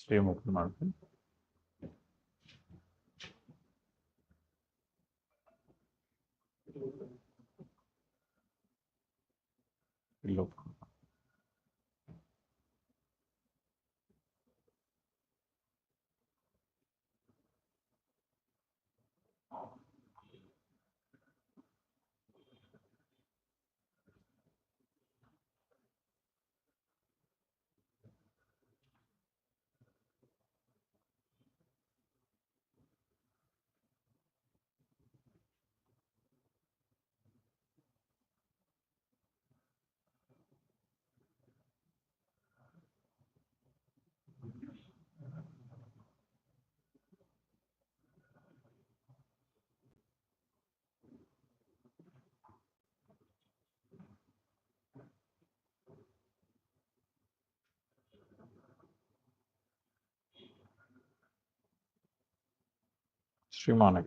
Stream open ಮಾಡ್ತೀನಿ. Look. Stream on it.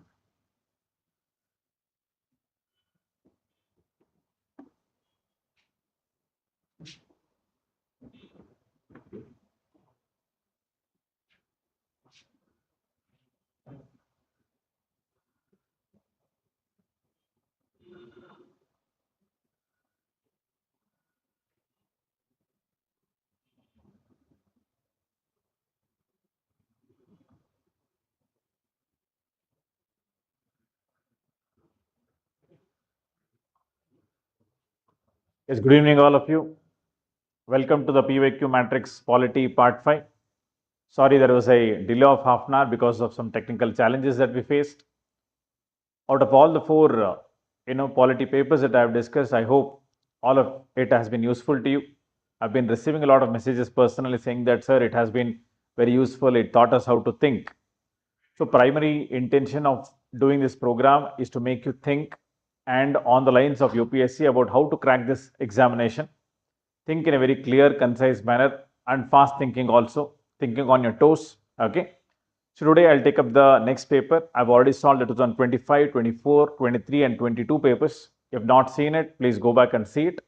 Yes, good evening all of you. Welcome to the PYQ Matrix Polity Part 5. Sorry, there was a delay of half an hour because of some technical challenges that we faced. Out of all the four, polity papers that I have discussed, I hope all of it has been useful to you. I've been receiving a lot of messages personally saying that, sir, it has been very useful. It taught us how to think. So primary intention of doing this program is to make you think and on the lines of UPSC about how to crack this examination. Think in a very clear, concise manner and fast thinking also, thinking on your toes. Okay. So today I'll take up the next paper. I've already solved the 2025, 24, 23 and 22 papers. If not seen it, please go back and see it.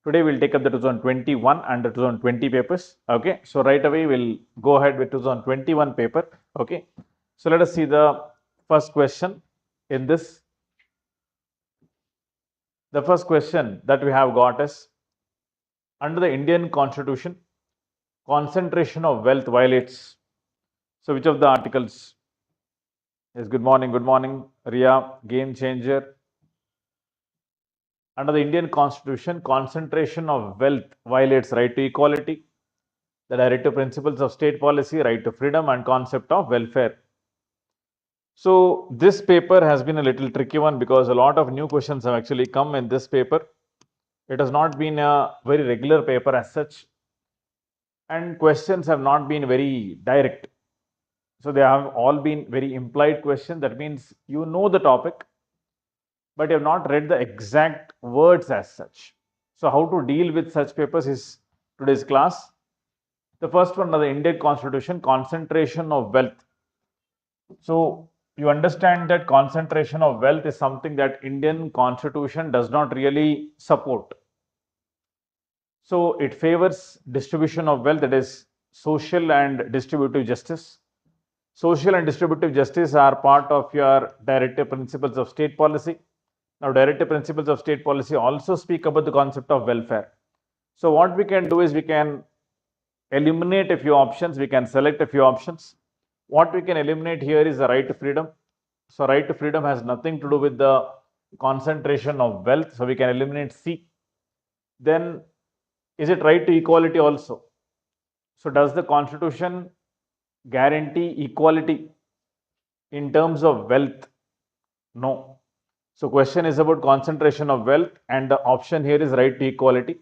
Today we'll take up the 2021 and the 2020 papers. Okay. So right away we'll go ahead with 2021 paper. Okay. So let us see the first question in this. The first question that we have got is, under the Indian Constitution, concentration of wealth violates. So which of the articles? Yes, good morning, Ria, game changer. Under the Indian Constitution, concentration of wealth violates right to equality, the directive principles of state policy, right to freedom, and concept of welfare. So this paper has been a little tricky one because a lot of new questions have actually come in this paper. It has not been a very regular paper as such, and questions have not been very direct. So they have all been very implied questions. That means you know the topic, but you have not read the exact words as such. So how to deal with such papers is today's class. The first one, the Indian Constitution, concentration of wealth. So you understand that concentration of wealth is something that Indian Constitution does not really support. So it favors distribution of wealth, that is social and distributive justice. Social and distributive justice are part of your directive principles of state policy. Now, directive principles of state policy also speak about the concept of welfare. So what we can do is we can eliminate a few options, we can select a few options. What we can eliminate here is the right to freedom. So right to freedom has nothing to do with the concentration of wealth. So we can eliminate C. Then is it right to equality also? So does the Constitution guarantee equality in terms of wealth? No. So question is about concentration of wealth and the option here is right to equality.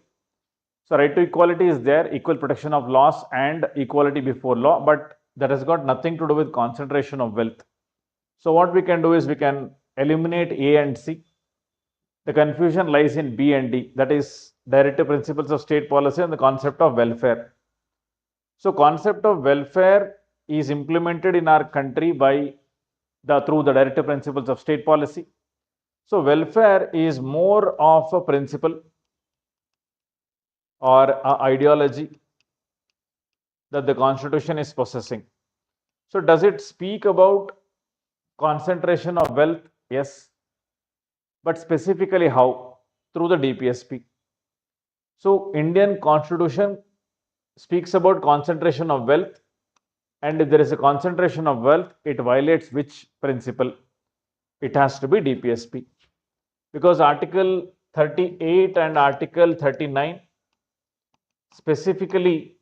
So right to equality is there, equal protection of laws and equality before law, but that has got nothing to do with concentration of wealth. So what we can do is we can eliminate A and C. The confusion lies in B and D, that is directive principles of state policy and the concept of welfare. So concept of welfare is implemented in our country by through the directive principles of state policy. So welfare is more of a principle or a ideology that the constitution is possessing. So does it speak about concentration of wealth? Yes. But specifically how? Through the DPSP. So Indian constitution speaks about concentration of wealth, and if there is a concentration of wealth, it violates which principle? It has to be DPSP, because Article 38 and Article 39 specifically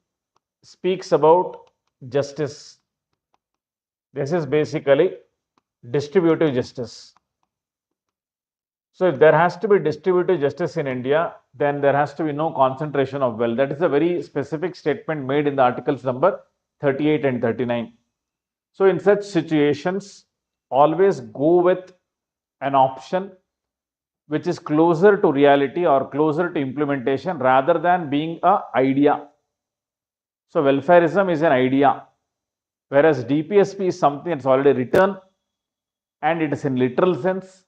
speaks about justice. This is basically distributive justice. So if there has to be distributive justice in India, then there has to be no concentration of wealth. That is a very specific statement made in the articles number 38 and 39. So in such situations, always go with an option which is closer to reality or closer to implementation rather than being an idea. So welfareism is an idea, whereas DPSP is something that's already written and it is in literal sense.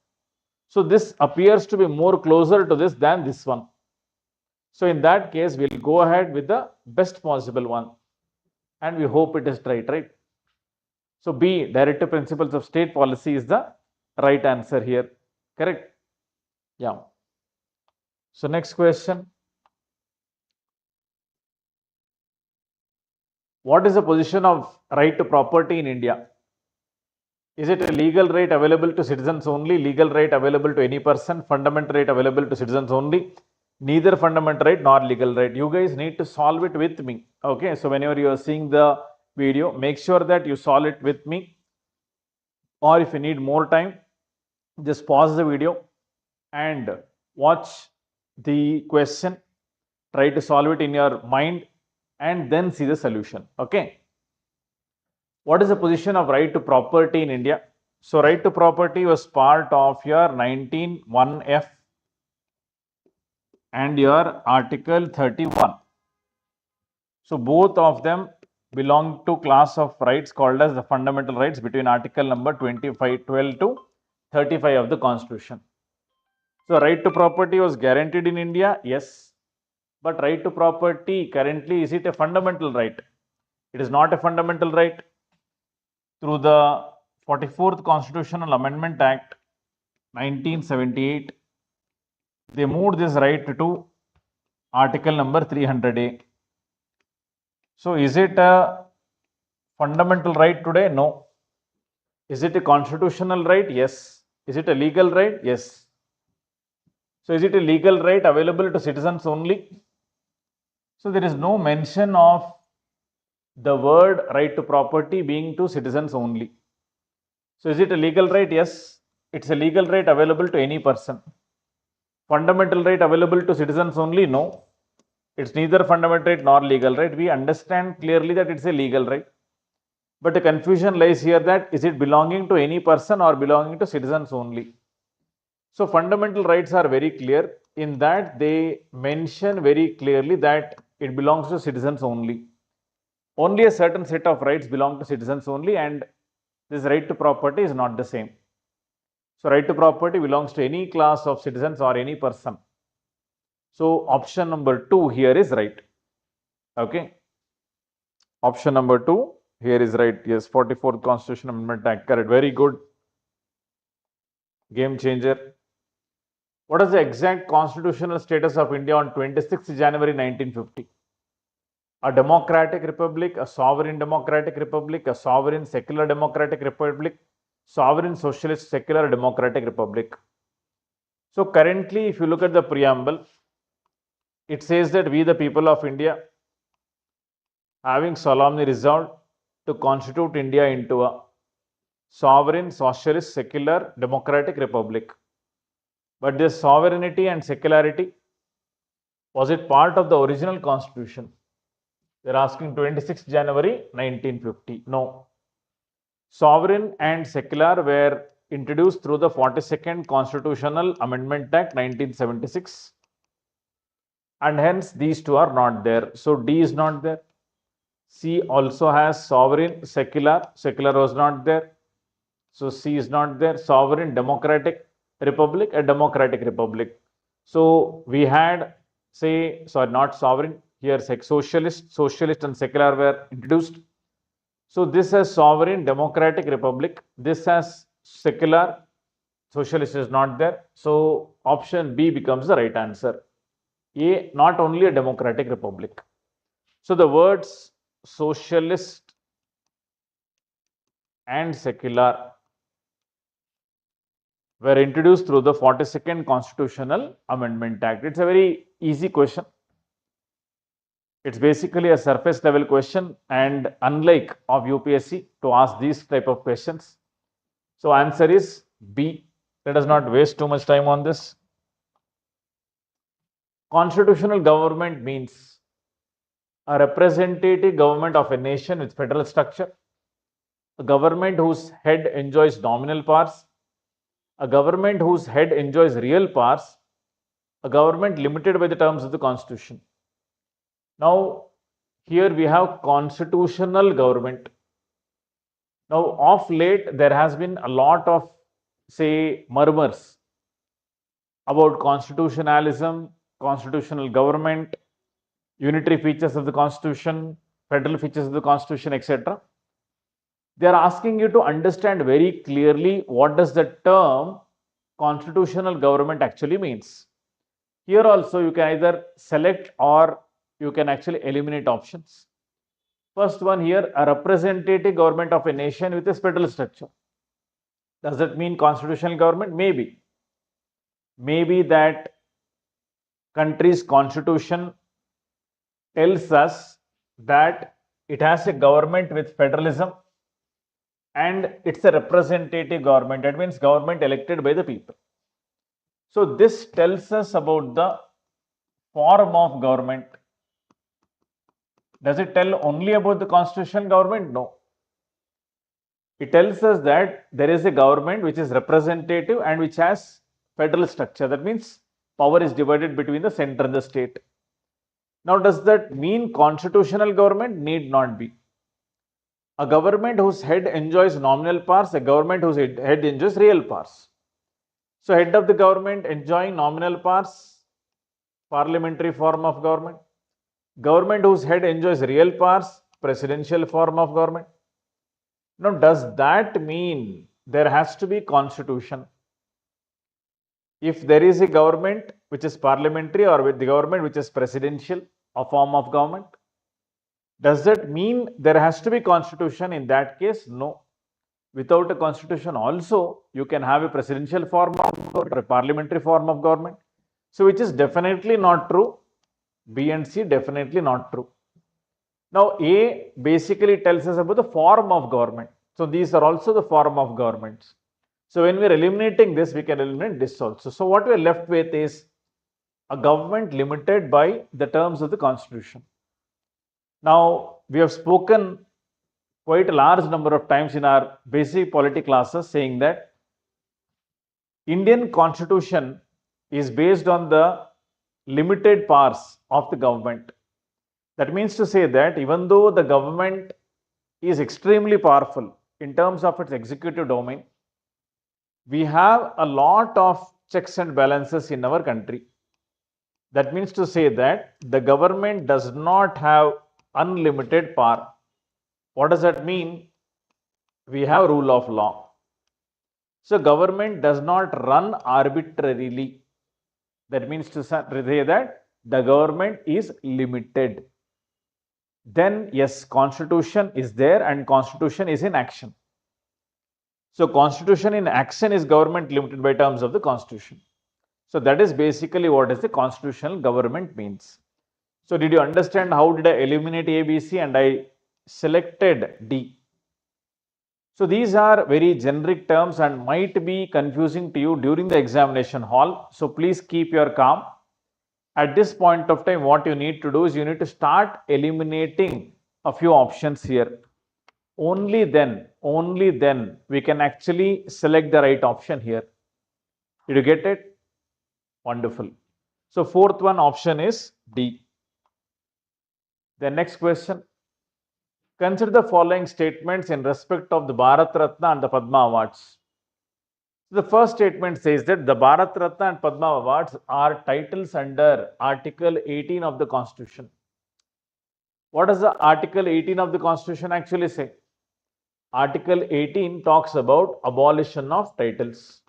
So this appears to be more closer to this than this one. So in that case, we'll go ahead with the best possible one, and we hope it is right? So B, directive principles of state policy, is the right answer here. Correct? Yeah. So next question. What is the position of right to property in India? Is it a legal right available to citizens only, legal right available to any person, fundamental right available to citizens only, neither fundamental right nor legal right? You guys need to solve it with me. Okay, so whenever you are seeing the video, make sure that you solve it with me, or if you need more time, just pause the video and watch the question, try to solve it in your mind and then see the solution. Okay. What is the position of right to property in India? So right to property was part of your 19(1)(f) and your Article 31. So both of them belong to class of rights called as the fundamental rights between Article number 12 to 35 of the Constitution. So right to property was guaranteed in India, yes. But right to property currently, is it a fundamental right? It is not a fundamental right. Through the 44th Constitutional Amendment Act 1978, they moved this right to Article number 300A. So is it a fundamental right today? No. Is it a constitutional right? Yes. Is it a legal right? Yes. So is it a legal right available to citizens only? So there is no mention of the word right to property being to citizens only. So is it a legal right? Yes. It's a legal right available to any person. Fundamental right available to citizens only? No. It's neither fundamental right nor legal right. We understand clearly that it's a legal right. But the confusion lies here that is it belonging to any person or belonging to citizens only? So fundamental rights are very clear in that they mention very clearly that it belongs to citizens only. Only a certain set of rights belong to citizens only, and this right to property is not the same. So right to property belongs to any class of citizens or any person. So option number 2 here is right. Okay. Option number 2 here is right. Yes, 44th Constitution Amendment Act. Correct. Very good. Game changer. What is the exact constitutional status of India on 26th January 1950? A democratic republic, a sovereign democratic republic, a sovereign secular democratic republic, sovereign socialist secular democratic republic. So currently, if you look at the preamble, it says that we the people of India, having solemnly resolved to constitute India into a sovereign socialist secular democratic republic. But this sovereignty and secularity, was it part of the original constitution? They're asking 26 January 1950. No. Sovereign and secular were introduced through the 42nd Constitutional Amendment Act 1976. And hence these two are not there. So D is not there. C also has sovereign, secular. Secular was not there. So C is not there. Sovereign, democratic republic, a democratic republic. So we had, say, sorry, not sovereign. Here, socialist and secular were introduced. So this has sovereign, democratic republic. This has secular, socialist is not there. So option B becomes the right answer. A, not only a democratic republic. So the words socialist and secular were introduced through the 42nd Constitutional Amendment Act. It's a very easy question. It's basically a surface level question, and unlike of UPSC to ask these type of questions. So answer is B. Let us not waste too much time on this. Constitutional government means a representative government of a nation with federal structure, a government whose head enjoys nominal powers, a government whose head enjoys real powers, a government limited by the terms of the Constitution. Now, here we have constitutional government. Now, of late, there has been a lot of, say, murmurs about constitutionalism, constitutional government, unitary features of the Constitution, federal features of the Constitution, etc. They are asking you to understand very clearly what does the term constitutional government actually means. Here also you can either select or you can actually eliminate options. First one here, a representative government of a nation with a federal structure. Does that mean constitutional government? Maybe. Maybe that country's constitution tells us that it has a government with federalism and it's a representative government. That means government elected by the people. So this tells us about the form of government. Does it tell only about the constitutional government? No. It tells us that there is a government which is representative and which has federal structure. That means power is divided between the center and the state. Now, does that mean constitutional government? Need not be. A government whose head enjoys nominal powers, a government whose head enjoys real powers. So, head of the government enjoying nominal powers, parliamentary form of government. Government whose head enjoys real powers, presidential form of government. Now, does that mean there has to be constitution? If there is a government which is parliamentary or with the government which is presidential, a form of government, does that mean there has to be constitution? In that case, no. Without a constitution also, you can have a presidential form of or a parliamentary form of government. So, which is definitely not true. B and C definitely not true. Now, A basically tells us about the form of government. So, these are also the form of governments. So, when we are eliminating this, we can eliminate this also. So, what we are left with is a government limited by the terms of the Constitution. Now, we have spoken quite a large number of times in our basic polity classes saying that Indian Constitution is based on the limited powers of the government. That means to say that even though the government is extremely powerful in terms of its executive domain, we have a lot of checks and balances in our country. That means to say that the government does not have unlimited power. What does that mean? We have rule of law. So government does not run arbitrarily. That means to say that the government is limited. Then yes, constitution is there and constitution is in action. So constitution in action is government limited by terms of the constitution. So that is basically what is the constitutional government means. So did you understand how did I eliminate A, B, C and I selected D? So these are very generic terms and might be confusing to you during the examination hall. So please keep your calm. At this point of time, what you need to do is you need to start eliminating a few options here. Only then we can actually select the right option here. Did you get it? Wonderful. So fourth one option is D. The next question. Consider the following statements in respect of the Bharat Ratna and the Padma Awards. The first statement says that the Bharat Ratna and Padma Awards are titles under Article 18 of the Constitution. What does the Article 18 of the Constitution actually say? Article 18 talks about abolition of titles.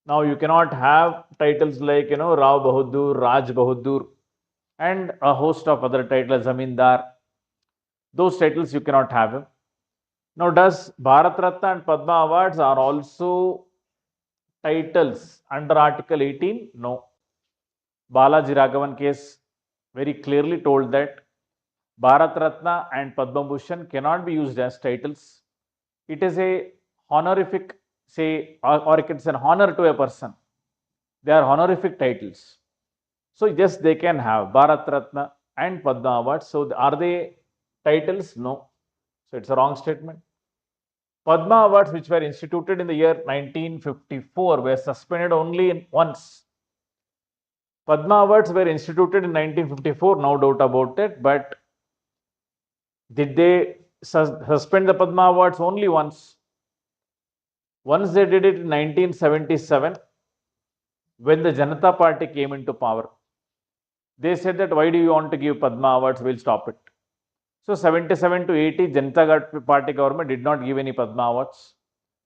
Now you cannot have titles like Rao Bahadur, Raj Bahadur, and a host of other titles, Zamindar. Those titles you cannot have. Now, does Bharat Ratna and Padma Awards are also titles under Article 18? No. Balaji Raghavan case very clearly told that Bharat Ratna and Padma Bhushan cannot be used as titles. It is a honorific, say, or it's an honor to a person. They are honorific titles. So, yes, they can have Bharat Ratna and Padma Awards. So, are they titles? No. So, it's a wrong statement. Padma Awards, which were instituted in the year 1954, were suspended only once. Padma Awards were instituted in 1954, no doubt about it, but did they suspend the Padma Awards only once? Once they did it in 1977, when the Janata Party came into power. They said that, why do you want to give Padma Awards? We'll stop it. So 77 to 80, Janata Party government did not give any Padma Awards.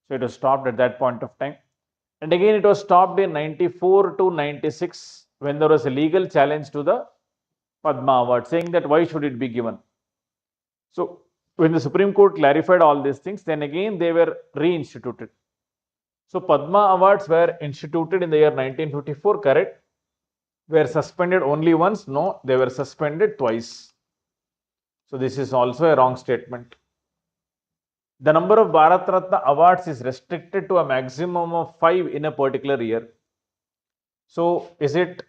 So it was stopped at that point of time. And again, it was stopped in 94 to 96 when there was a legal challenge to the Padma Award, saying that why should it be given? So when the Supreme Court clarified all these things, then again they were reinstituted. So Padma Awards were instituted in the year 1954, correct? Were suspended only once? No, they were suspended twice. So this is also a wrong statement. The number of Bharat Ratna awards is restricted to a maximum of 5 in a particular year. So is it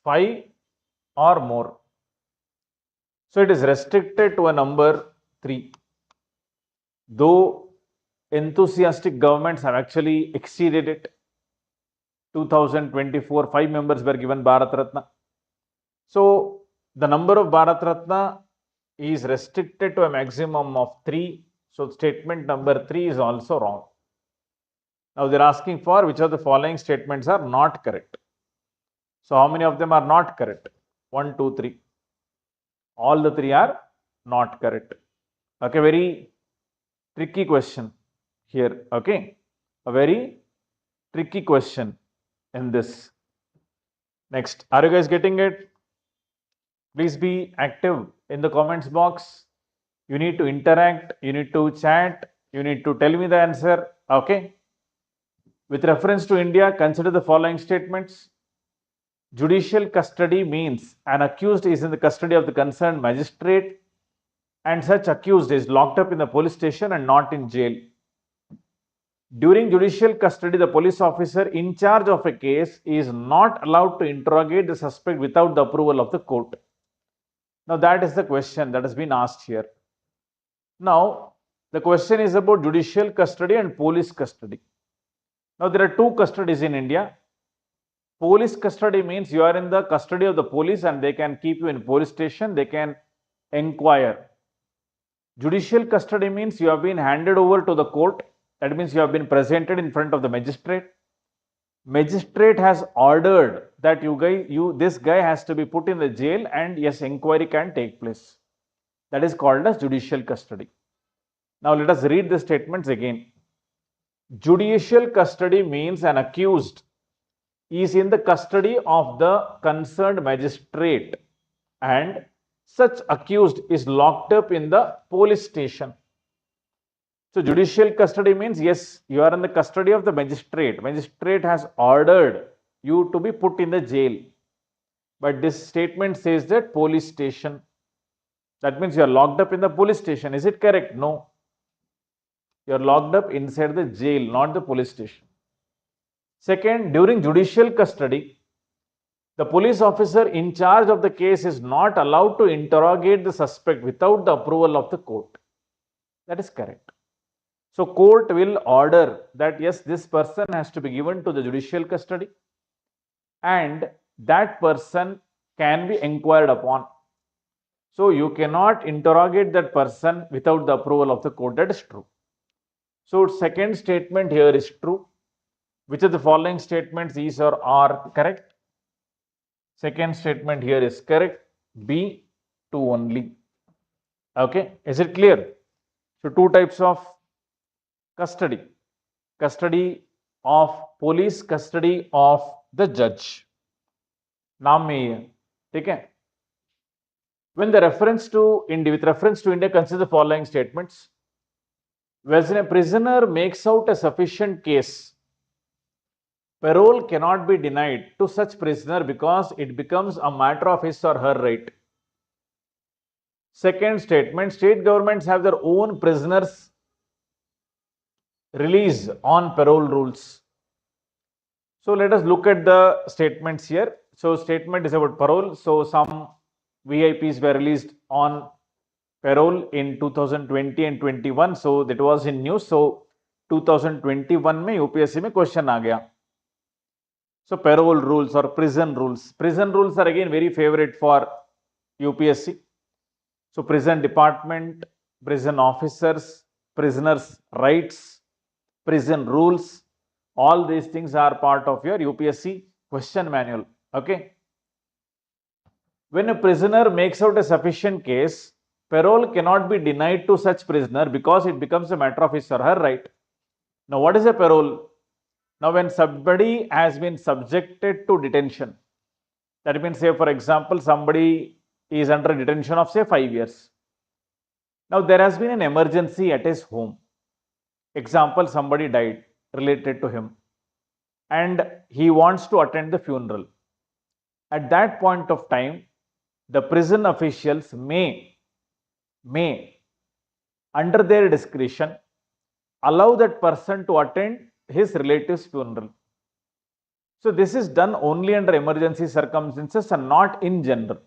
5 or more? So it is restricted to a number 3. Though enthusiastic governments have actually exceeded it. 2024, 5 members were given Bharat Ratna. So the number of Bharat Ratna is restricted to a maximum of 3. So statement number 3 is also wrong. Now they're asking for which of the following statements are not correct. So how many of them are not correct? 1, 2, 3. All the 3 are not correct. Okay, very tricky question here. Okay, a very tricky question in this. Next, are you guys getting it? Please be active in the comments box. You need to interact, you need to chat, you need to tell me the answer. Okay. With reference to India, consider the following statements. Judicial custody means an accused is in the custody of the concerned magistrate and such accused is locked up in the police station and not in jail. During judicial custody, the police officer in charge of a case is not allowed to interrogate the suspect without the approval of the court. Now that is the question that has been asked here. Now the question is about judicial custody and police custody. Now there are 2 custodies in India. Police custody means you are in the custody of the police and they can keep you in police station, they can inquire. Judicial custody means you have been handed over to the court. That means you have been presented in front of the magistrate. Magistrate has ordered that this guy has to be put in the jail and yes, inquiry can take place. That is called as judicial custody. Now let us read the statements again. Judicial custody means an accused is in the custody of the concerned magistrate and such accused is locked up in the police station. So judicial custody means yes, you are in the custody of the magistrate. Magistrate has ordered you to be put in the jail. But this statement says that police station. That means you are locked up in the police station. Is it correct? No. You are locked up inside the jail, not the police station. Second, during judicial custody, the police officer in charge of the case is not allowed to interrogate the suspect without the approval of the court. That is correct. So court will order that yes, this person has to be given to the judicial custody and that person can be inquired upon. So you cannot interrogate that person without the approval of the court. That is true. So second statement here is true. Which of the following statements is or are correct? Second statement here is correct. B, two only. Okay, is it clear? So two types of custody. Custody of police, custody of the judge. नाम में ही है, ठीक है? When the reference to India, with reference to India, consider the following statements. When a prisoner makes out a sufficient case, parole cannot be denied to such prisoner because it becomes a matter of his or her right. Second statement, state governments have their own prisoners release on parole rules. So let us look at the statements here. So statement is about parole. So some VIPs were released on parole in 2020 and 21. So that was in news. So 2021 में UPSC में question आ गया. So parole rules or prison rules. Prison rules are again very favorite for UPSC. So prison department, prison officers, prisoners' rights, prison rules, all these things are part of your UPSC question manual. Okay. When a prisoner makes out a sufficient case, parole cannot be denied to such prisoner because it becomes a matter of his or her right. Now, what is a parole? Now, when somebody has been subjected to detention, that means, say, for example, somebody is under detention of, say, 5 years. Now, there has been an emergency at his home. Example, somebody died related to him and he wants to attend the funeral. At that point of time, the prison officials may, under their discretion, allow that person to attend his relative's funeral. So this is done only under emergency circumstances and not in general.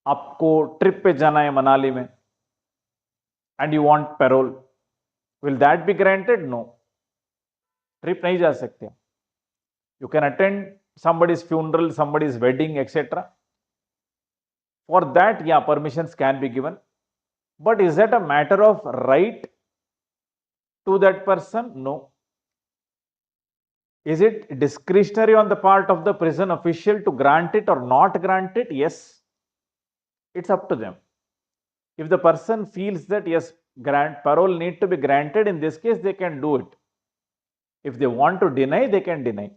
आपको trip पे जाना है मनाली में and you want parole, will that be granted? No. Trip नहीं जा सकते. You can attend somebody's funeral, somebody's wedding, etc. For that, yeah, permissions can be given. But is that a matter of right to that person? No. Is it discretionary on the part of the prison official to grant it or not grant it? Yes. It's up to them. If the person feels that yes, parole need to be granted, in this case, they can do it. If they want to deny, they can deny.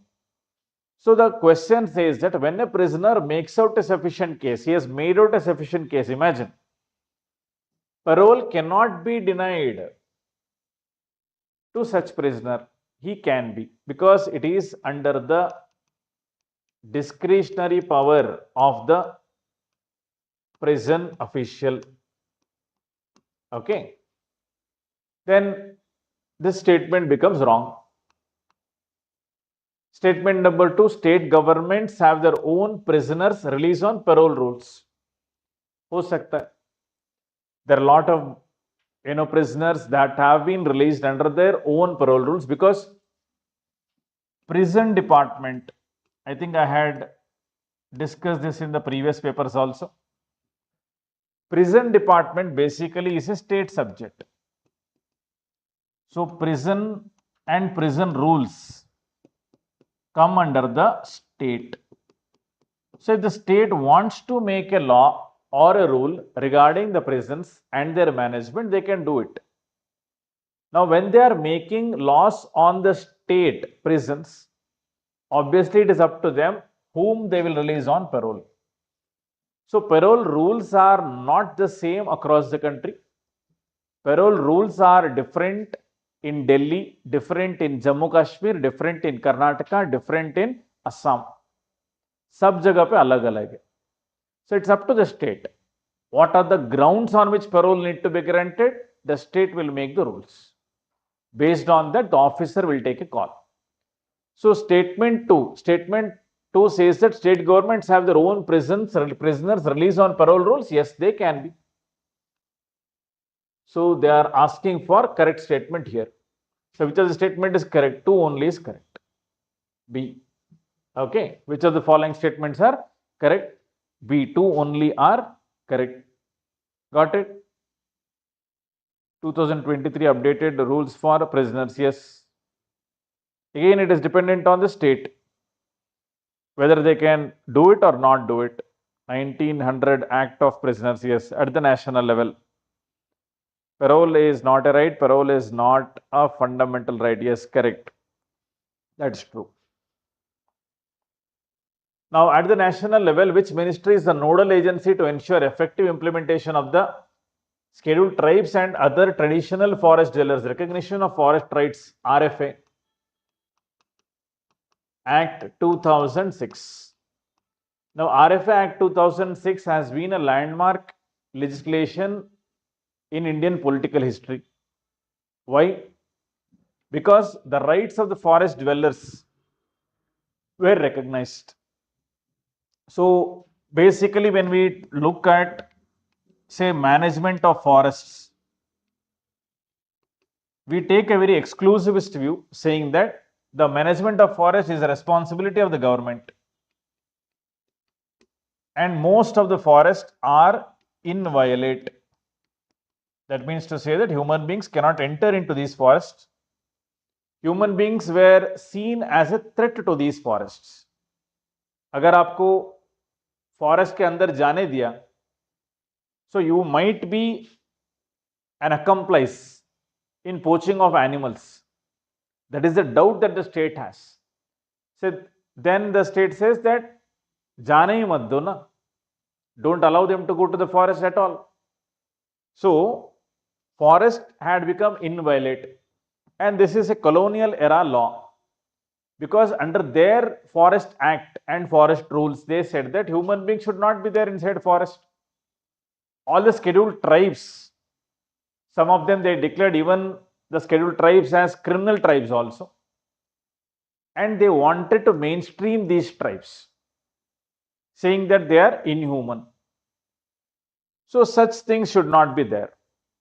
So the question says that when a prisoner makes out a sufficient case, he has made out a sufficient case, imagine, parole cannot be denied to such prisoner. He can be, because it is under the discretionary power of the prison official. Okay. Then this statement becomes wrong. Statement number 2, state governments have their own prisoners released on parole rules. हो सकता है. There are a lot of prisoners that have been released under their own parole rules, because prison department, I think I had discussed this in the previous papers also. Prison department basically is a state subject. So prison and prison rules come under the state. So if the state wants to make a law or a rule regarding the prisons and their management, they can do it. Now, when they are making laws on the state prisons, obviously it is up to them whom they will release on parole. So parole rules are not the same across the country. Parole rules are different in Delhi, different in Jammu Kashmir, different in Karnataka, different in Assam. सब जगह पे अलग अलग है. So it's up to the state. What are the grounds on which parole need to be granted? The state will make the rules. Based on that, the officer will take a call. So statement 2 says that state governments have their own prisoners released on parole rules. Yes, they can be. So they are asking for correct statement here. So which of the statement is correct? 2 only is correct. B. Okay. Which of the following statements are correct? B. 2 only are Correct. Got it? 2023 updated the rules for prisoners. Yes. Again, it is dependent on the state whether they can do it or not do it. 1900 Act of Prisoners. Yes, at the national level. Parole is not a right. Parole is not a fundamental right. Yes, correct. That's true. Now, at the national level, which ministry is the nodal agency to ensure effective implementation of the scheduled tribes and other traditional forest dwellers? Recognition of forest rights, RFA, Act 2006. Now, RFA Act 2006 has been a landmark legislation in Indian political history. Why? Because the rights of the forest dwellers were recognized. So basically, when we look at, say, management of forests, we take a very exclusivist view saying that the management of forest is a responsibility of the government. And most of the forests are inviolate. That means to say that human beings cannot enter into these forests. Human beings were seen as a threat to these forests. अगर आपको forest के अंदर जाने दिया, so you might be an accomplice in poaching of animals. That is the doubt that the state has. So then the state says that जाने ही मत दो ना, don't allow them to go to the forest at all. So forest had become inviolate, and this is a colonial era law. Because under their forest act and forest rules, they said that human beings should not be there inside forest. All the scheduled tribes, some of them they declared even the scheduled tribes as criminal tribes also, and they wanted to mainstream these tribes, saying that they are inhuman. So such things should not be there,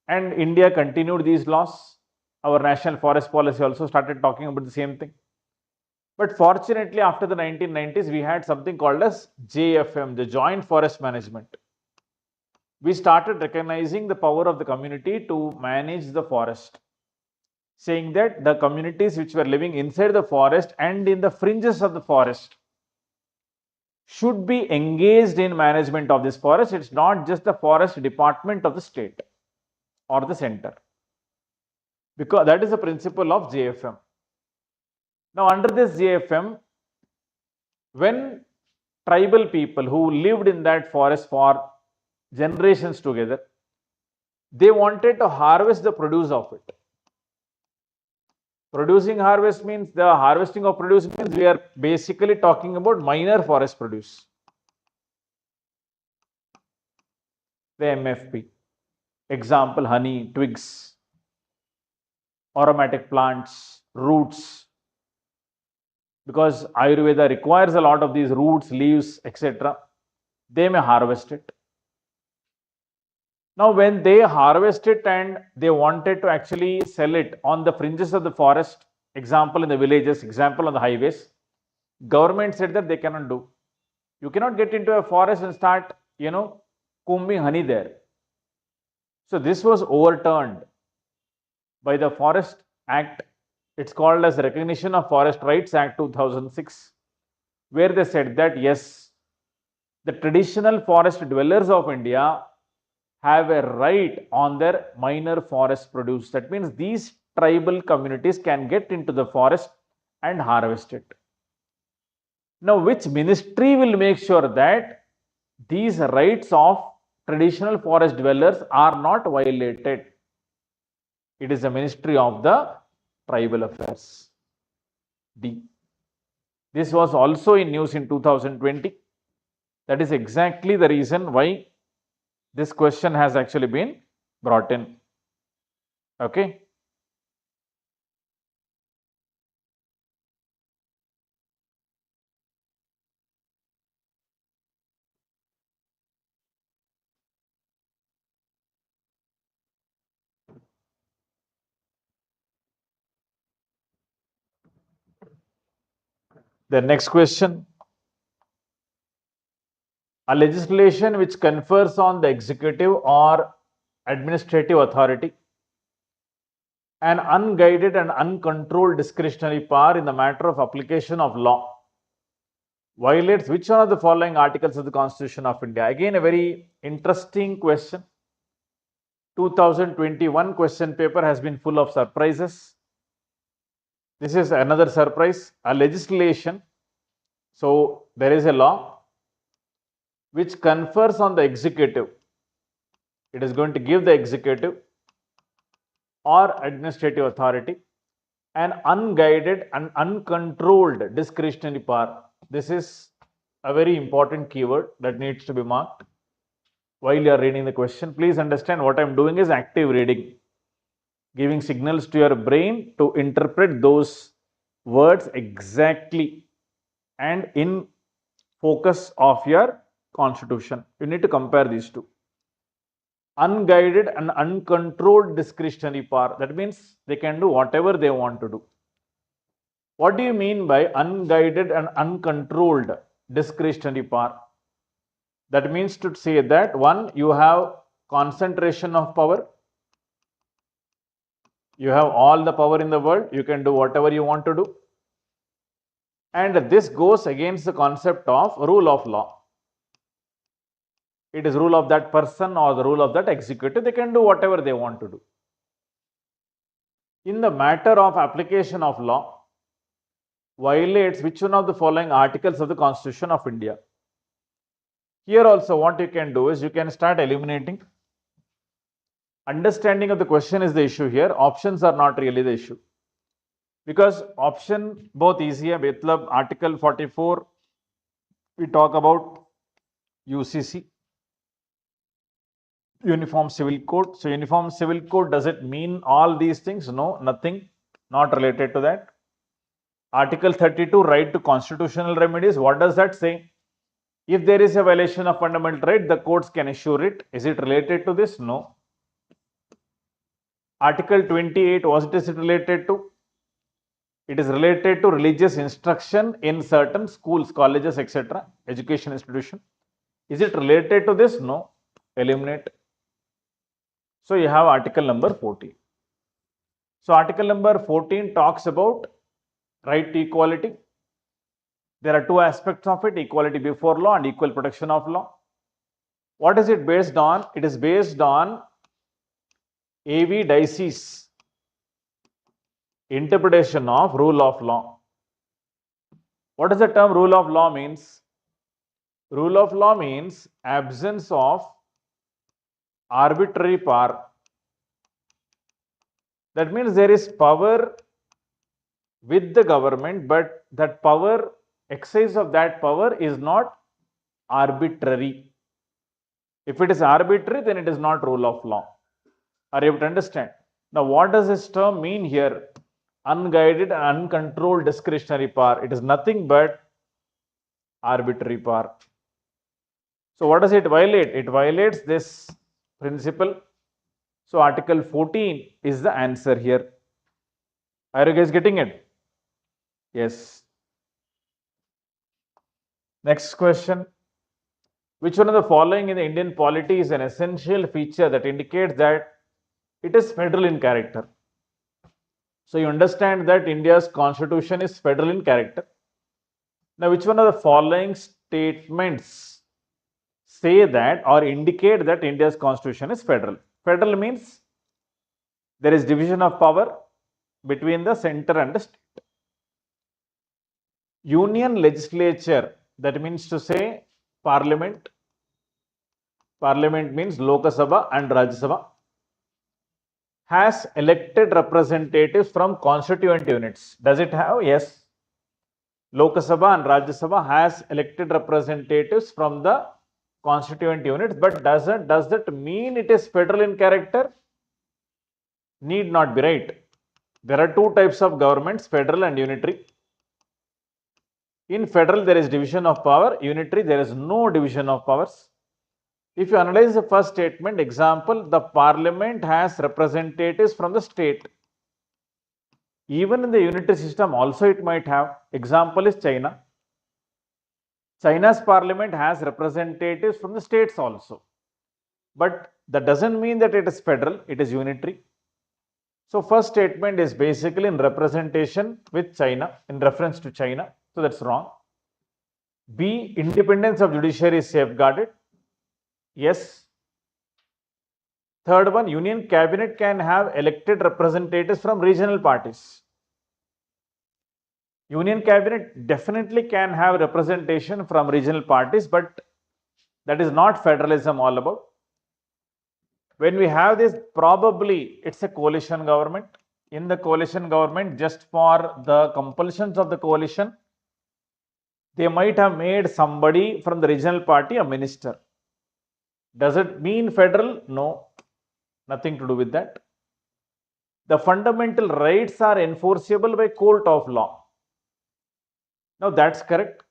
and India continued these laws. Our national forest policy also started talking about the same thing. But fortunately, after the 1990s, we had something called as JFM, the Joint Forest Management. We started recognizing the power of the community to manage the forest, saying that the communities which were living inside the forest and in the fringes of the forest should be engaged in management of this forest. It's not just the forest department of the state or the center, because that is the principle of JFM. Now, under this JFM, when tribal people who lived in that forest for generations together, they wanted to harvest the produce of it. Producing harvest means the harvesting of produce means we are basically talking about minor forest produce, the MFP. Example, honey, twigs, aromatic plants, roots. Because Ayurveda requires a lot of these roots, leaves, etc. They may harvest it. Now, when they harvest it and they wanted to actually sell it on the fringes of the forest, example in the villages, example on the highways, government said that they cannot do. You cannot get into a forest and start, combing honey there. So this was overturned by the Forest Act. It's called as Recognition of Forest Rights Act 2006, where they said that yes, the traditional forest dwellers of India have a right on their minor forest produce. That means these tribal communities can get into the forest and harvest it. Now, which ministry will make sure that these rights of traditional forest dwellers are not violated? It is the Ministry of the Tribal Affairs. D. This was also in news in 2020. That is exactly the reason why this question has actually been brought in. Okay. The next question. A legislation which confers on the executive or administrative authority an unguided and uncontrolled discretionary power in the matter of application of law violates which one of the following articles of the Constitution of India? Again, a very interesting question. 2021 question paper has been full of surprises. This is another surprise. A legislation. So there is a law which confers on the executive. It is going to give the executive or administrative authority an unguided and uncontrolled discretionary power. This is a very important keyword that needs to be marked while you are reading the question. Please understand what I am doing is active reading, giving signals to your brain to interpret those words exactly and in focus of your constitution. You need to compare these two. Unguided and uncontrolled discretionary power. That means they can do whatever they want to do. What do you mean by unguided and uncontrolled discretionary power? That means to say that one, you have concentration of power. You have all the power in the world. You can do whatever you want to do. And this goes against the concept of rule of law. It is rule of that person or the rule of that executive. They can do whatever they want to do. In the matter of application of law, violates which one of the following articles of the Constitution of India? Here also what you can do is you can start eliminating. Understanding of the question is the issue here. Options are not really the issue. Because option both easier, matlab article 44, we talk about UCC, Uniform Civil Code. So Uniform Civil Code, does it mean all these things? No, nothing, not related to that. Article 32, right to constitutional remedies. What does that say? If there is a violation of fundamental right, the courts can issue it. Is it related to this? No. Article 28, what is it related to? It is related to religious instruction in certain schools, colleges, etc., education institution. Is it related to this? No. Eliminate. So you have article number 14. So article number 14 talks about right to equality. There are two aspects of it: equality before law and equal protection of law. What is it based on? It is based on A.V. Dicey's interpretation of rule of law. What does the term rule of law means? Rule of law means absence of arbitrary power. That means there is power with the government, but that power, exercise of that power is not arbitrary. If it is arbitrary, then it is not rule of law. Are you able to understand? Now, what does this term mean here? Unguided and uncontrolled discretionary power. It is nothing but arbitrary power. So, what does it violate? It violates this principle. So, Article 14 is the answer here. Are you guys getting it? Yes. Next question. Which one of the following in the Indian polity is an essential feature that indicates that it is federal in character? So you understand that India's constitution is federal in character. Now, which one of the following statements say that or indicate that India's constitution is federal? Federal means there is division of power between the center and the state. Union legislature, that means to say parliament. Parliament means Lok Sabha and Rajya Sabha, has elected representatives from constituent units. Does it have? Yes. Lok Sabha and Rajya Sabha has elected representatives from the constituent units, but does that mean it is federal in character? Need not be, right. There are two types of governments, federal and unitary. In federal, there is division of power. Unitary, there is no division of powers. If you analyze the first statement, example, the parliament has representatives from the state. Even in the unitary system also it might have. Example is China. China's parliament has representatives from the states also. But that doesn't mean that it is federal, it is unitary. So first statement is basically in representation with China, in reference to China. So that's wrong. B, independence of judiciary is safeguarded. Yes. Third one, union cabinet can have elected representatives from regional parties. Union cabinet definitely can have representation from regional parties, but that is not federalism all about. When we have this, probably it's a coalition government. In the coalition government, just for the compulsions of the coalition, they might have made somebody from the regional party a minister. Does it mean federal? No, nothing to do with that. The fundamental rights are enforceable by court of law. Now that's correct.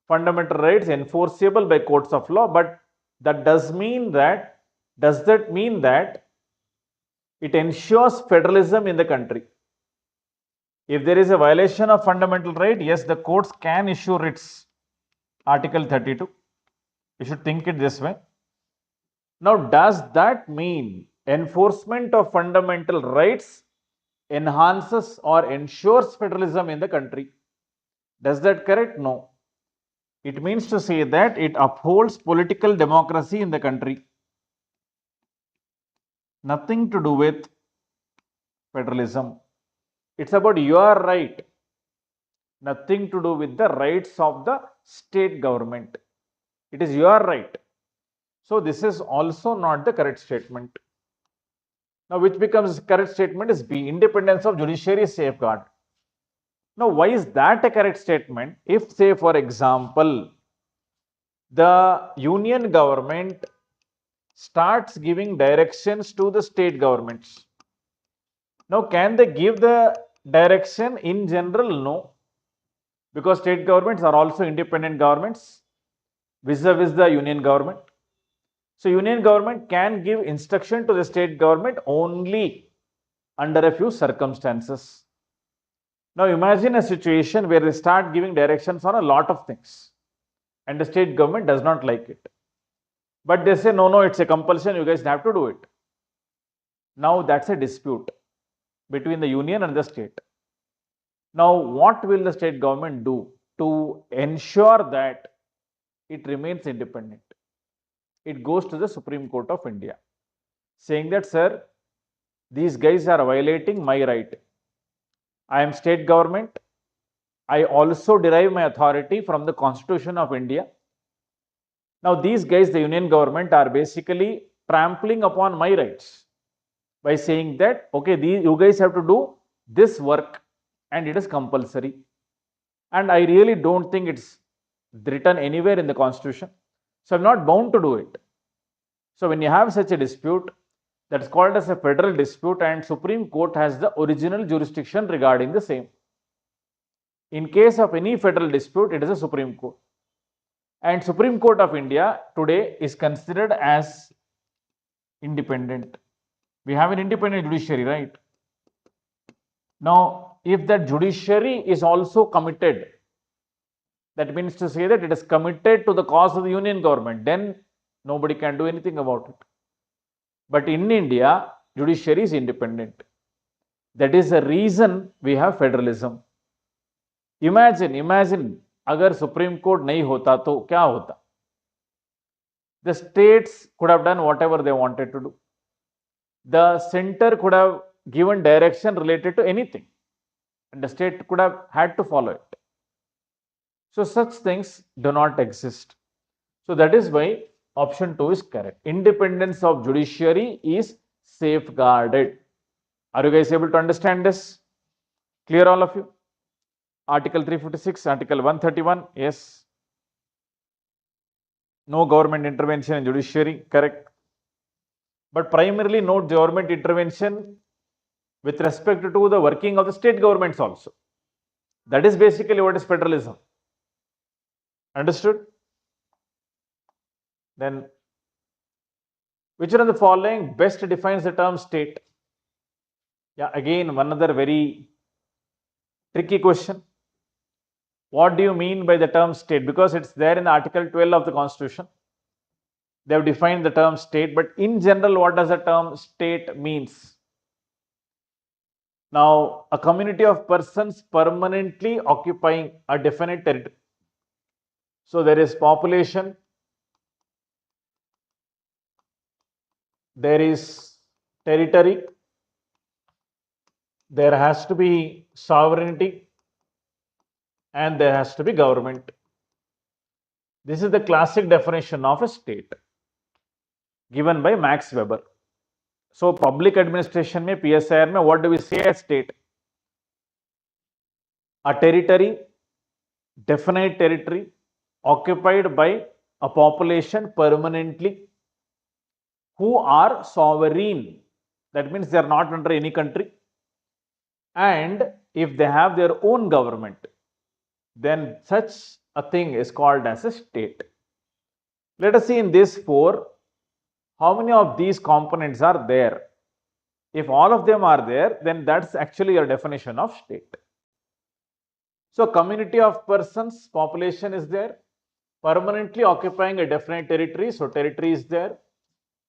Fundamental rights enforceable by courts of law, but that does that mean that it ensures federalism in the country? If there is a violation of fundamental right, yes, the courts can issue writs. Article 32. You should think it this way. Now, does that mean enforcement of fundamental rights enhances or ensures federalism in the country? Does that correct? No. It means to say that it upholds political democracy in the country. Nothing to do with federalism. It's about your right. Nothing to do with the rights of the state government. It is your right. So this is also not the correct statement. Now, which becomes correct statement is B, independence of judiciary is safeguarded. Now, why is that a correct statement? If, say, for example, the union government starts giving directions to the state governments. Now, can they give the direction in general? No, because state governments are also independent governments vis-a-vis the union government. So, union government can give instruction to the state government only under a few circumstances. Now, imagine a situation where they start giving directions on a lot of things and the state government does not like it. But they say, no, it's a compulsion, you guys have to do it. Now, that's a dispute between the union and the state. Now, what will the state government do to ensure that it remains independent? It goes to the Supreme Court of India, saying that, sir, these guys are violating my right. I am state government. I also derive my authority from the Constitution of India. Now, these guys, the union government, are basically trampling upon my rights by saying that, okay, you guys have to do this work and it is compulsory. And I really don't think it's written anywhere in the Constitution. So I'm not bound to do it. So when you have such a dispute, that's called as a federal dispute, and Supreme Court has the original jurisdiction regarding the same. In case of any federal dispute, it is a Supreme Court. And Supreme Court of India today is considered as independent. We have an independent judiciary, right? Now, if that judiciary is also committed, that means to say that it is committed to the cause of the union government, then nobody can do anything about it. But in India, judiciary is independent. That is the reason we have federalism. Imagine, अगर Supreme Court नहीं होता तो क्या होता? The states could have done whatever they wanted to do. The center could have given direction related to anything, and the state could have had to follow it. So such things do not exist. So that is why option 2 is correct. Independence of judiciary is safeguarded. Are you guys able to understand this? Clear, all of you? Article 356, Article 131, yes. No government intervention in judiciary, correct. But primarily no government intervention with respect to the working of the state governments also. That is basically what is federalism. Understood? Then, which one of the following best defines the term state? Yeah, again, one other very tricky question. What do you mean by the term state? Because it's there in Article 12 of the Constitution. They have defined the term state, but in general, what does the term state means? Now, a community of persons permanently occupying a definite territory. So there is population, there is territory, there has to be sovereignty, and there has to be government. This is the classic definition of a state given by Max Weber. So public administration में PSIR में what do we say as state? A territory, definite territory occupied by a population permanently who are sovereign. That means they are not under any country. And if they have their own government, then such a thing is called as a state. Let us see in this 4, how many of these components are there. If all of them are there, then that's actually your definition of state. So community of persons, population is there, permanently occupying a definite territory, so territory is there,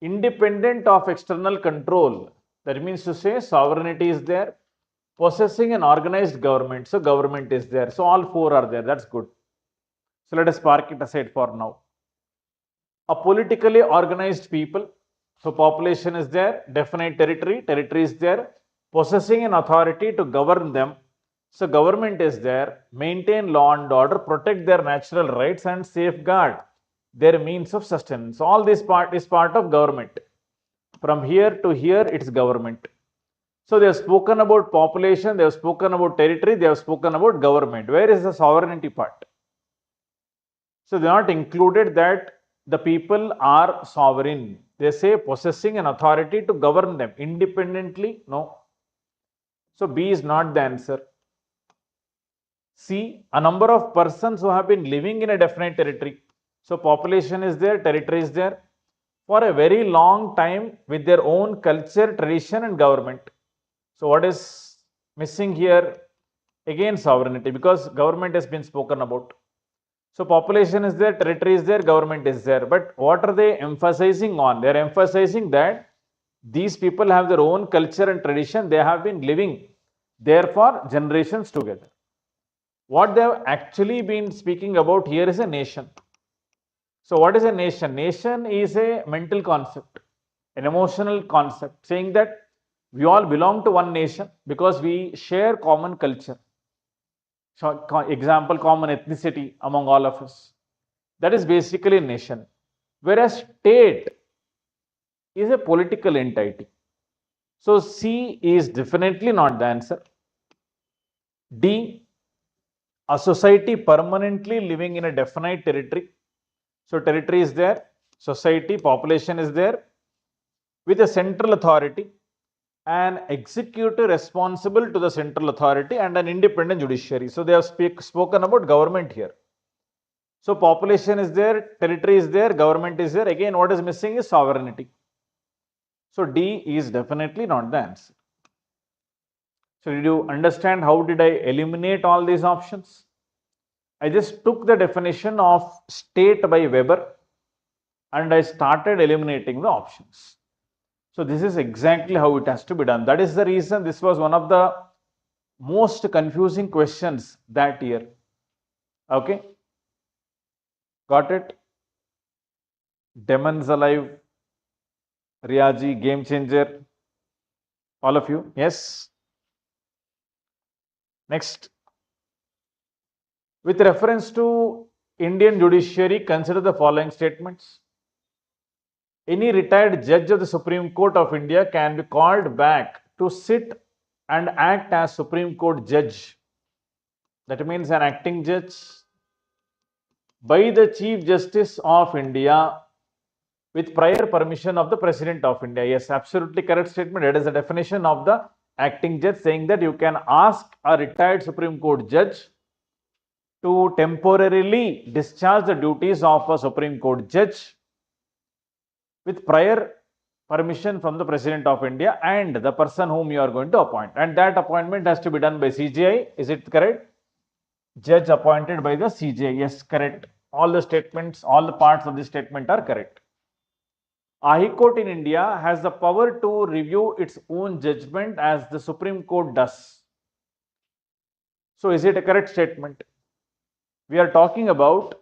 independent of external control, that means to say sovereignty is there, possessing an organized government, so government is there. So all 4 are there, that's good. So let us park it aside for now. A politically organized people, so population is there, definite territory is there, possessing an authority to govern them, so government is there, maintain law and order, protect their natural rights and safeguard their means of sustenance. All this part is part of government. From here to here, it's government. So they have spoken about population, they have spoken about territory, they have spoken about government. Where is the sovereignty part? So they are not included that the people are sovereign. They say possessing an authority to govern them independently. No. So B is not the answer. C, a number of persons who have been living in a definite territory. So population is there, territory is there for a very long time with their own culture, tradition and government. So what is missing here? Again sovereignty, because government has been spoken about. So population is there, territory is there, government is there. But what are they emphasizing on? They are emphasizing that these people have their own culture and tradition. They have been living there for generations together. What they have actually been speaking about here is a nation. So what is a nation? Nation is a mental concept, an emotional concept, saying that we all belong to one nation because we share common culture. So, example, common ethnicity among all of us. That is basically a nation. Whereas state is a political entity. So C is definitely not the answer. D, a society permanently living in a definite territory. So territory is there, society, population is there with a central authority, an executive responsible to the central authority and an independent judiciary. So they have spoken about government here. So population is there, territory is there, government is there. Again, what is missing is sovereignty. So D is definitely not the answer. So did you understand how did I eliminate all these options? I just took the definition of state by Weber and I started eliminating the options. So this is exactly how it has to be done. That is the reason this was one of the most confusing questions that year. Okay. Got it? Demons Alive, Riyaji, Game Changer, all of you. Yes. Next. With reference to Indian judiciary, consider the following statements. Any retired judge of the Supreme Court of India can be called back to sit and act as Supreme Court judge. That means an acting judge by the Chief Justice of India with prior permission of the President of India. Yes, absolutely correct statement. That is the definition of the acting judge, saying that you can ask a retired Supreme Court judge to temporarily discharge the duties of a Supreme Court judge with prior permission from the President of India and the person whom you are going to appoint. And that appointment has to be done by CJI. Is it correct? Judge appointed by the CJ. Yes, correct. All the statements, all the parts of the statement are correct. A High Court in India has the power to review its own judgment as the Supreme Court does. So, is it a correct statement? We are talking about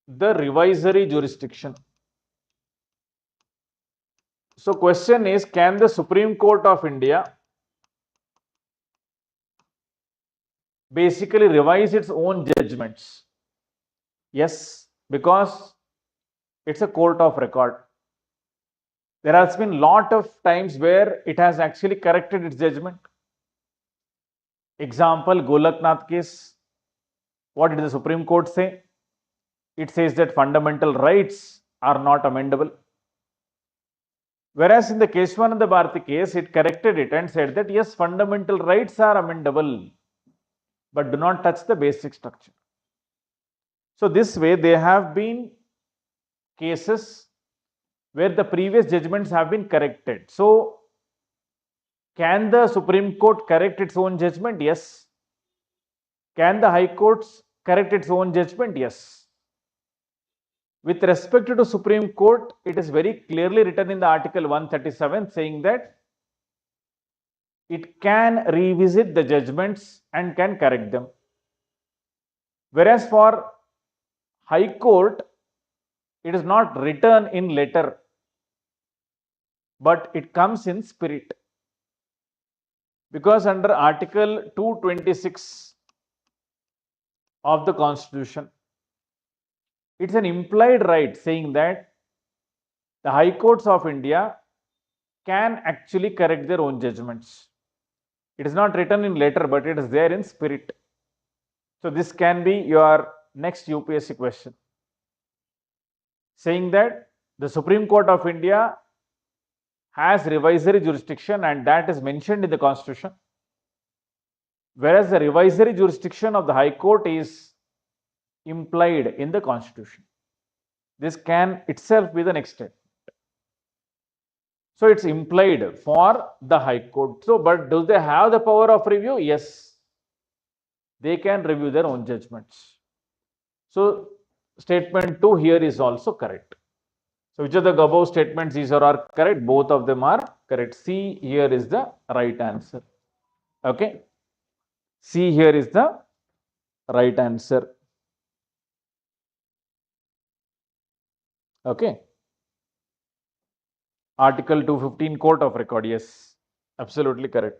the revisory jurisdiction. So, question is, can the Supreme Court of India basically revise its own judgments? Yes, because it's a court of record. There has been lot of times where it has actually corrected its judgment. Example, Golaknath case. What did the Supreme Court say? It says that fundamental rights are not amendable. Whereas in the Keshwananda Bharati case, it corrected it and said that yes, fundamental rights are amendable, but do not touch the basic structure. So this way, there have been cases where the previous judgments have been corrected. So can the Supreme Court correct its own judgment? Yes. Can the High Courts correct its own judgment? Yes. With respect to Supreme Court, it is very clearly written in the Article 137 saying that it can revisit the judgments and can correct them. Whereas for High Court, it is not written in letter, but it comes in spirit. Because under Article 226 of the Constitution, it's an implied right saying that the High Courts of India can actually correct their own judgments. It is not written in letter, but it is there in spirit. So this can be your next UPSC question, saying that the Supreme Court of India has revisory jurisdiction and that is mentioned in the Constitution, whereas the revisory jurisdiction of the High Court is implied in the Constitution. This can itself be the next step. So it's implied for the High Court. So, but do they have the power of review? Yes. They can review their own judgments. So, statement 2 here is also correct. So, which of the above statements these are correct? Both of them are correct. C here is the right answer. Okay. C here is the right answer. Okay. Article 215 Court of Record. Yes. Absolutely correct.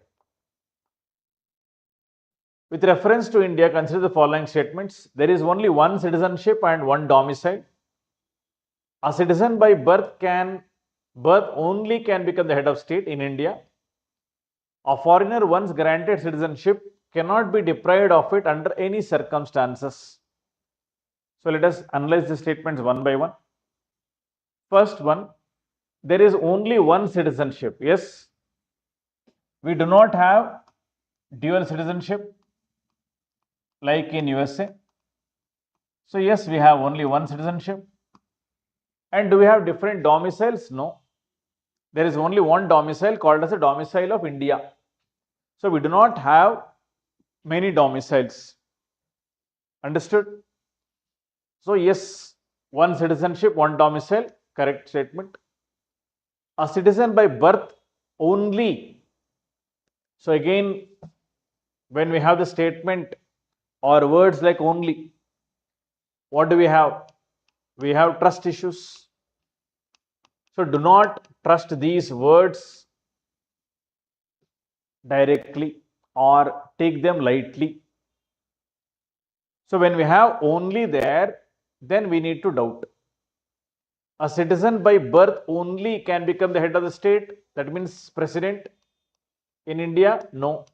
With reference to India, consider the following statements. There is only one citizenship and one domicile. A citizen by birth only can become the head of state in India. A foreigner once granted citizenship cannot be deprived of it under any circumstances. So let us analyze the statements one by one. First one, there is only one citizenship. Yes, we do not have dual citizenship like in USA. So yes, we have only one citizenship. And do we have different domiciles? No. There is only one domicile called as a domicile of India. So we do not have many domiciles. Understood? So yes, one citizenship, one domicile, correct statement. A citizen by birth only. So again, when we have the statement or words like only, what do we have? We have trust issues. So do not trust these words directly or take them lightly. So when we have only there, then we need to doubt. A citizen by birth only can become the head of the state. That means president in India? No.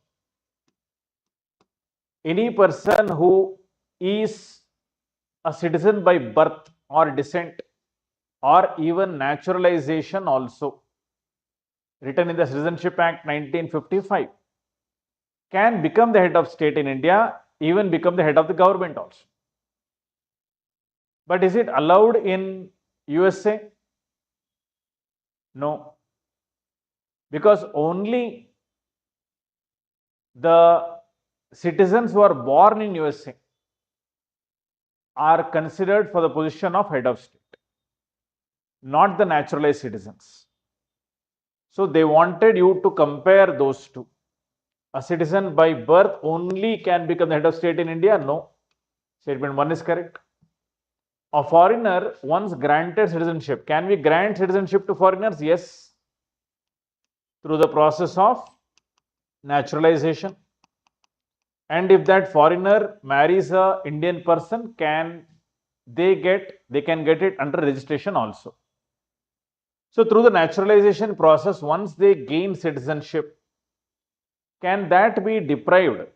Any person who is a citizen by birth or descent or even naturalization also, written in the Citizenship Act 1955, can become the head of state in India, even become the head of the government also. But is it allowed in USA? No. Because only the citizens who are born in USA are considered for the position of head of state, not the naturalized citizens. So they wanted you to compare those two. A citizen by birth only can become the head of state in India? No. Statement 1 is correct. A foreigner once granted citizenship. Can we grant citizenship to foreigners? Yes. Through the process of naturalization. And if that foreigner marries a Indian person, they can get it under registration also. So through the naturalization process, once they gain citizenship, can that be deprived?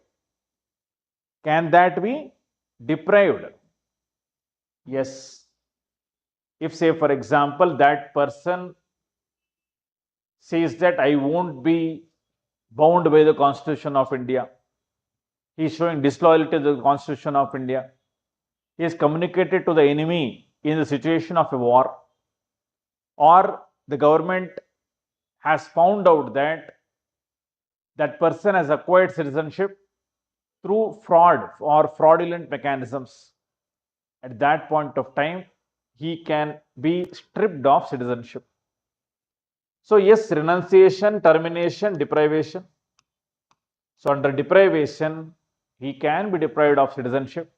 Can that be deprived? Yes. If, say, for example, that person says that I won't be bound by the Constitution of India, he is showing disloyalty to the Constitution of India, he has communicated to the enemy in the situation of a war, or the government has found out that that person has acquired citizenship through fraud or fraudulent mechanisms. At that point of time, he can be stripped of citizenship. So yes, renunciation, termination, deprivation. So under deprivation, he can be deprived of citizenship,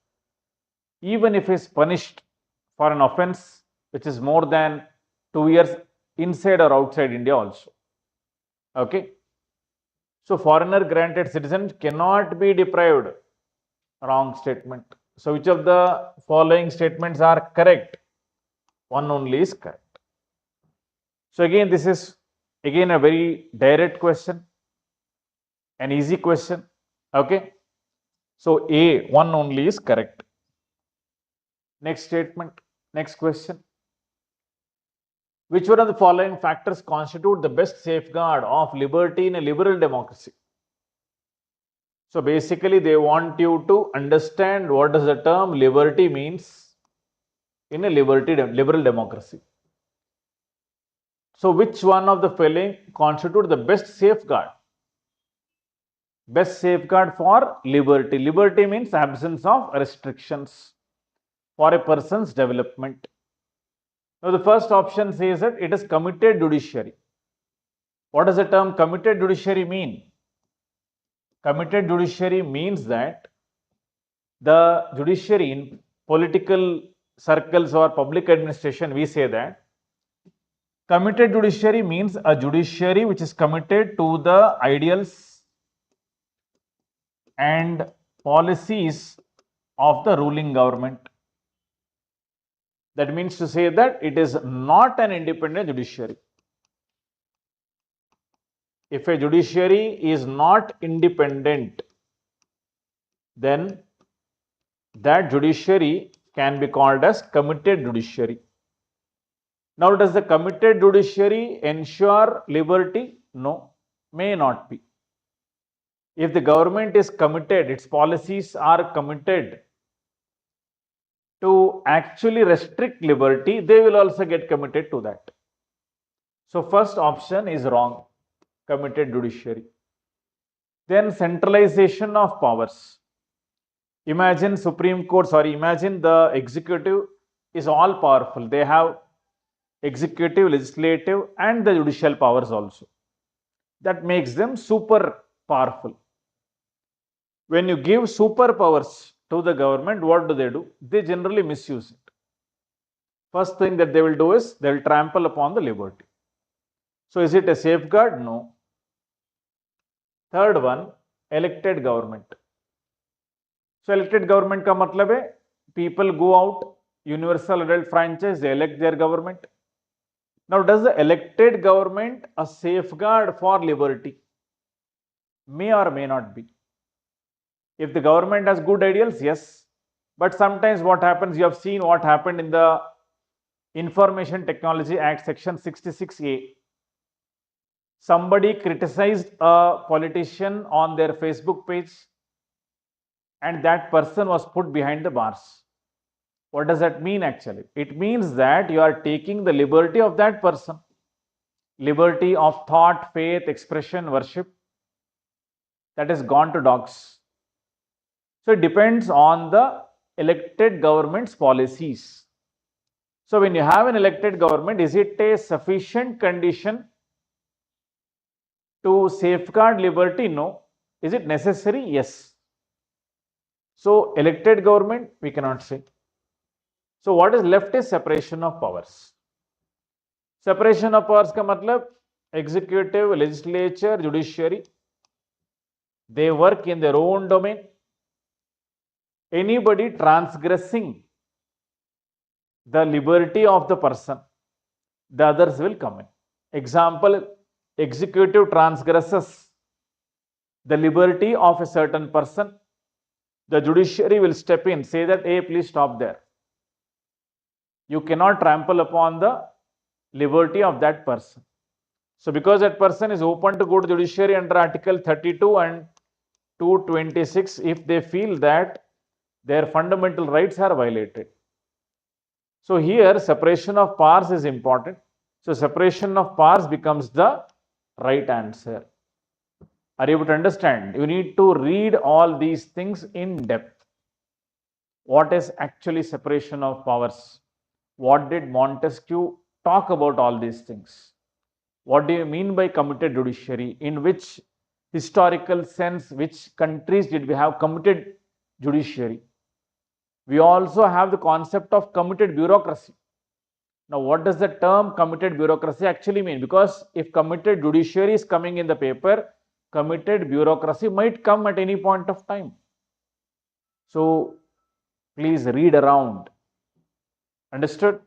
even if he is punished for an offense which is more than 2 years inside or outside India also. Okay. So foreigner granted citizen cannot be deprived. Wrong statement. So which of the following statements are correct? One only is correct. So again, this is again a very direct question, an easy question. Okay. So A, one only is correct. Next statement, next question. Which one of the following factors constitute the best safeguard of liberty in a liberal democracy? So basically they want you to understand what does the term liberty means in a liberal democracy. So which one of the following constitute the best safeguard? Best safeguard for liberty. Liberty means absence of restrictions for a person's development. Now the first option says that it is committed judiciary. What does the term committed judiciary mean? Committed judiciary means that the judiciary in political circles or public administration, we say that committed judiciary means a judiciary which is committed to the ideals and policies of the ruling government. That means to say that it is not an independent judiciary. If a judiciary is not independent, then that judiciary can be called as committed judiciary. Now, does the committed judiciary ensure liberty? No, may not be. If the government is committed, its policies are committed to actually restrict liberty, they will also get committed to that. So, first option is wrong, committed judiciary. Then centralization of powers. Imagine imagine the executive is all powerful. They have executive, legislative and the judicial powers also. That makes them super powerful. When you give superpowers to the government, what do? They generally misuse it. First thing that they will do is they will trample upon the liberty. So is it a safeguard? No. Third one, elected government. So elected government का मतलब है people go out, universal adult franchise, they elect their government. Now does the elected government a safeguard for liberty? May or may not be. If the government has good ideals, yes. But sometimes what happens, you have seen what happened in the Information Technology Act section 66A. Somebody criticized a politician on their Facebook page and that person was put behind the bars. What does that mean actually? It means that you are taking the liberty of that person. Liberty of thought, faith, expression, worship, that has gone to dogs. So it depends on the elected government's policies. So when you have an elected government, is it a sufficient condition to safeguard liberty? No. Is it necessary? Yes. So elected government, we cannot say. So what is left is separation of powers. Separation of powers का मतलब executive, legislature, judiciary, they work in their own domain. Anybody transgressing the liberty of the person, the others will come in. Example, executive transgresses the liberty of a certain person, the judiciary will step in, say that, hey, please stop there. You cannot trample upon the liberty of that person. So because that person is open to go to judiciary under Article 32 and 226 if they feel that their fundamental rights are violated. So here separation of powers is important. So separation of powers becomes the right answer. Are you able to understand? You need to read all these things in depth. What is actually separation of powers? What did Montesquieu talk about all these things? What do you mean by committed judiciary? In which historical sense, which countries did we have committed judiciary? We also have the concept of committed bureaucracy. Now, what does the term committed bureaucracy actually mean? Because if committed judiciary is coming in the paper, committed bureaucracy might come at any point of time. So, please read around. Understood?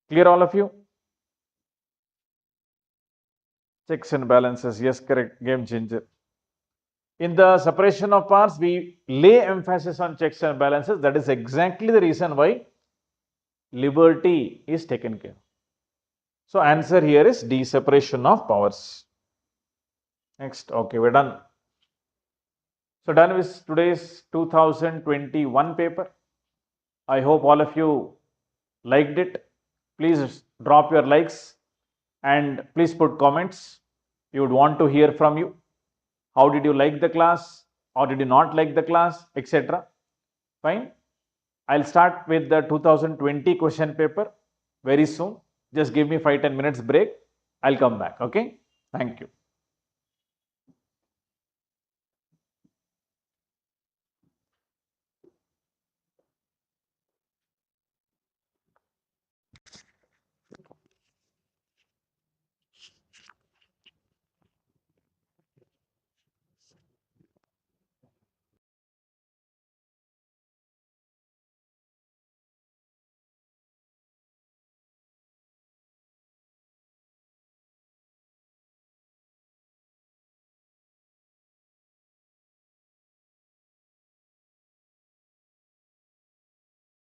Clear all of you? Checks and balances. Yes, correct. Game changer. In the separation of powers, we lay emphasis on checks and balances. That is exactly the reason why liberty is taken care of. So answer here is D, separation of powers. Next, okay, we're done. So done with today's 2021 paper. I hope all of you liked it. Please drop your likes and please put comments. We would want to hear from you. How did you like the class? Or did you not like the class, etc. Fine. I'll start with the 2020 question paper very soon. Just give me 5-10 minutes break. I'll come back. Okay. Thank you.